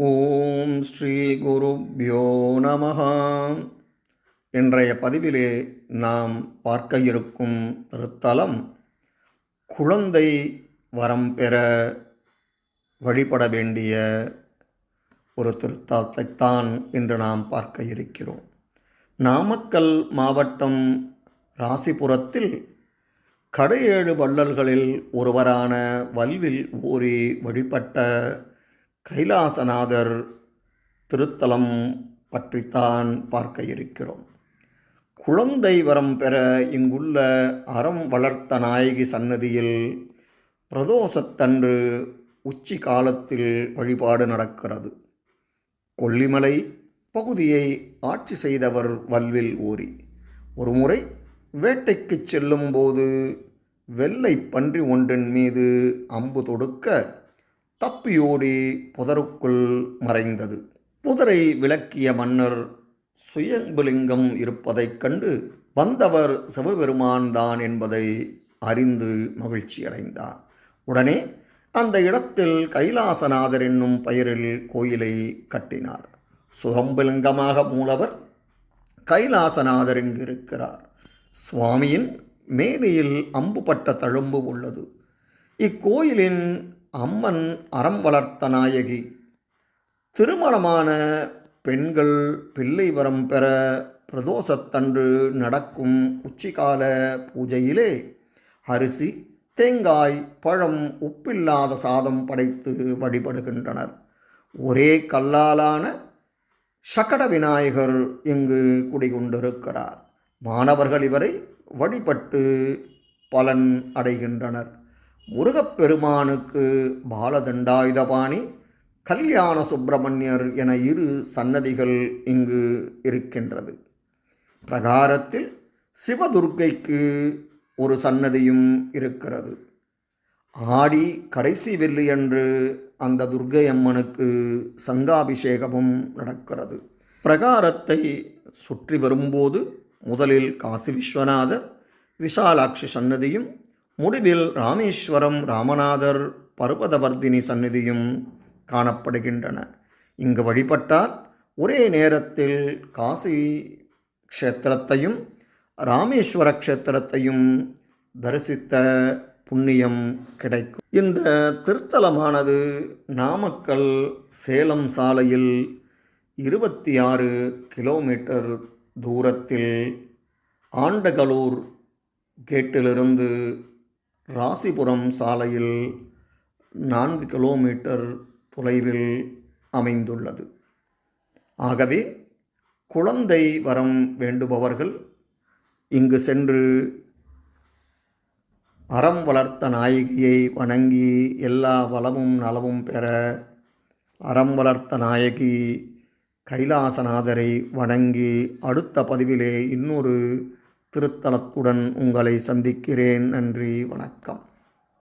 ஓம் ஸ்ரீ குருப்யோ நமஹ. இன்றைய பதிவிலே நாம் பார்க்க இருக்கும் திருத்தலம் குழந்தை வரம் பெற வழிபட வேண்டிய ஒரு திருத்தலத்தைத்தான் இன்று நாம் பார்க்க இருக்கிறோம். நாமக்கல் மாவட்டம் ராசிபுரத்தில் கடையேழு வள்ளல்களில் ஒருவரான வல்வில் ஊறி வழிபட்ட கைலாசநாதர் திருத்தலம் பற்றித்தான் பார்க்க இருக்கிறோம். குழந்தை வரம் பெற இங்குள்ள அறம் வளர்த்த நாயகி சன்னதியில் பிரதோஷத்தன்று உச்சி காலத்தில் வழிபாடு நடக்கிறது. கொல்லிமலை பகுதியை ஆட்சி செய்தவர் வல்வில் ஊரி ஒருமுறை வேட்டைக்கு செல்லும் போது வெள்ளை பன்றி ஒன்றின் மீது அம்பு தொடுக்க தப்பியோடி புதருக்குள் மறைந்தது. புதரை விளக்கிய மன்னர் சுயம்புலிங்கம் இருப்பதைக் கண்டு வந்தவர் சிவபெருமான் தான் என்பதை அறிந்து மகிழ்ச்சியடைந்தார். உடனே அந்த இடத்தில் கைலாசநாதர் என்னும் பெயரில் கோயிலை கட்டினார். சுயம்புலிங்கமாக மூலவர் கைலாசநாதர் இங்கு இருக்கிறார். சுவாமியின் மேனியில் அம்புபட்ட தழும்பு உள்ளது. இக்கோயிலின் அம்மன் அறம் வளர்த்த நாயகி. திருமணமான பெண்கள் பிள்ளை வரம் பெற பிரதோஷத்தன்று நடக்கும் உச்சிகால பூஜையிலே அரிசி, தேங்காய், பழம், உப்பில்லாத சாதம் படைத்து வழிபடுகின்றனர். ஒரே கல்லாலான சகட விநாயகர் இங்கு குடிகொண்டிருக்கிறார். மாணவர்கள் இவரை வழிபட்டு பலன் அடைகின்றனர். முருகப்பெருமானுக்கு பாலதண்டாயுதபாணி, கல்யாண சுப்பிரமணியர் என இரு சன்னதிகள் இங்கு இருக்கின்றது. பிரகாரத்தில் சிவதுர்க்கைக்கு ஒரு சன்னதியும் இருக்கிறது. ஆடி கடைசி வெள்ளியன்று அந்த துர்க்கை அம்மனுக்கு சங்காபிஷேகமும் நடக்கிறது. பிரகாரத்தை சுற்றி வரும்போது முதலில் காசி விஸ்வநாதர், விஷாலாட்சி சன்னதியும், முடிவில் ராமேஸ்வரம் ராமநாதர் பர்வதவர்தினி சன்னதியும் காணப்படுகின்றன. இங்கு வழிபட்டால் ஒரே நேரத்தில் காசி க்ஷேத்திரத்தையும் ராமேஸ்வர க்ஷேத்திரத்தையும் தரிசித்த புண்ணியம் கிடைக்கும். இந்த திருத்தலமானது நாமக்கல் சேலம் சாலையில் 26 கிலோமீட்டர் தூரத்தில் ஆண்டகலூர் கேட்டிலிருந்து ராசிபுரம் சாலையில் 4 கிலோமீட்டர் தொலைவில் அமைந்துள்ளது. ஆகவே குழந்தை வரம் வேண்டுபவர்கள் இங்கு சென்று அறம் வளர்த்த நாயகியை வணங்கி எல்லா வளமும் நலமும் பெற அறம் வளர்த்த நாயகி கைலாசநாதரை வணங்கி அடுத்த பதிவிலே இன்னொரு திருத்தலத்துடன் உங்களை சந்திக்கிறேன். நன்றி, வணக்கம்.